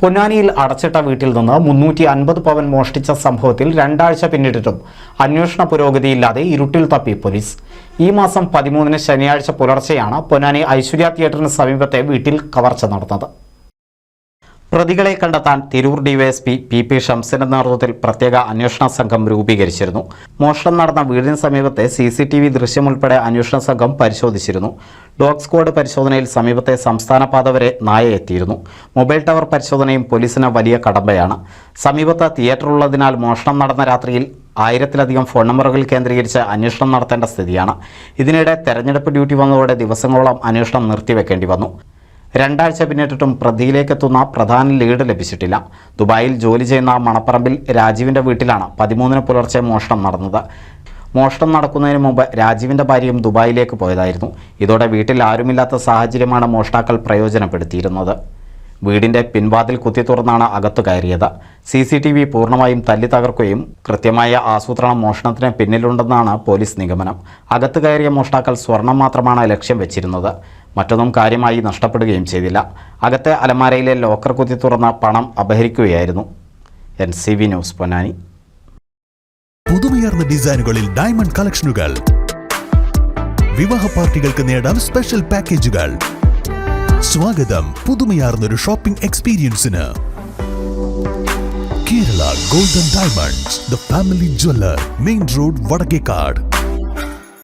പൊന്നാനിയിൽ അടച്ചിട്ട വീട്ടിൽ നിന്ന് 350 പവൻ മോഷ്ടിച്ച സംഭവത്തിൽ 2 ആഴ്ച പിന്നിട്ടിട്ടും അന്വേഷണ പുരോഗതിയില്ലാതെ ഇരുട്ടിൽ തപ്പി പോലീസ്. ഈ മാസം 13-ന് ശനിയാഴ്ച പുലർച്ചെയാണ് പൊന്നാനി ഐശ്വര്യ തിയേറ്ററിന് സമീപത്തെ വീട്ടിൽ കവർച്ച നടന്നത്. പ്രതികളെ കണ്ടെത്താൻ തിരൂർ ഡിവൈഎസ്പി PP ഷംസിന്റെ നേതൃത്വത്തിൽ പ്രത്യേക അന്വേഷണ സംഘം രൂപീകരിച്ചിരുന്നു. മോഷണം നടന്ന വീടിന് സമീപത്തെ CCTV ദൃശ്യമുൾപ്പെടെ അന്വേഷണ സംഘം പരിശോധിച്ചിരുന്നു. ഡോഗ് സ്ക്വാഡ് പരിശോധനയിൽ സമീപത്തെ സംസ്ഥാന പാത വരെ നായ എത്തിയിരുന്നു. മൊബൈൽ ടവർ പരിശോധനയും പോലീസിന് വലിയ കടമ്പയാണ്. സമീപത്ത് തിയേറ്ററുള്ളതിനാൽ മോഷണം നടന്ന രാത്രിയിൽ 1000-ലധികം ഫോൺ നമ്പറുകൾ കേന്ദ്രീകരിച്ച് അന്വേഷണം നടത്തേണ്ട സ്ഥിതിയാണ്. ഇതിനിടെ തെരഞ്ഞെടുപ്പ് ഡ്യൂട്ടി വന്നതോടെ ദിവസങ്ങളോളം അന്വേഷണം നിർത്തിവെക്കേണ്ടി വന്നു. 2 ആഴ്ച പിന്നിട്ടിട്ടും പ്രതിയിലേക്കെത്തുന്ന പ്രധാന ലീഡ് ലഭിച്ചിട്ടില്ല. ദുബായിൽ ജോലി ചെയ്യുന്ന മണപ്പറമ്പിൽ രാജീവിൻ്റെ വീട്ടിലാണ് 13-ന് പുലർച്ചെ മോഷണം നടന്നത്. മോഷണം നടക്കുന്നതിന് മുമ്പ് രാജീവിൻ്റെ ഭാര്യയും ദുബായിലേക്ക് പോയതായിരുന്നു. ഇതോടെ വീട്ടിൽ ആരുമില്ലാത്ത സാഹചര്യമാണ് മോഷ്ടാക്കൾ പ്രയോജനപ്പെടുത്തിയിരുന്നത്. വീടിൻ്റെ പിൻവാതിൽ കുത്തി തുറന്നാണ് അകത്തു കയറിയത്. CCTV പൂർണ്ണമായും തല്ലി തകർക്കുകയും കൃത്യമായ ആസൂത്രണം മോഷണത്തിന് പിന്നിലുണ്ടെന്നാണ് പോലീസ് നിഗമനം. അകത്ത് കയറിയ മോഷ്ടാക്കൾ സ്വർണം മാത്രമാണ് ലക്ഷ്യം വെച്ചിരുന്നത്. മറ്റൊന്നും കാര്യമായി നഷ്ടപ്പെടുകയും ചെയ്തില്ല. അകത്തെ അലമാരയിലെ ലോക്കർ കുത്തി തുറന്ന പണം അപഹരിക്കുകയായിരുന്നു. NCV news Ponnani. പുതുമയാർന്ന ഡിസൈനുകളിൽ ഡയമണ്ട് കളക്ഷനുകൾ, വിവാഹ പാർട്ടികൾക്ക് നേടാൻ സ്പെഷ്യൽ പാക്കേജുകൾ. സ്വാഗതം പുതുമയാർന്നൊരു ഷോപ്പിംഗ് എക്സ്പീരിയൻസിന്. Kerala golden diamonds, the family jeweller, main road, Vadakkekad.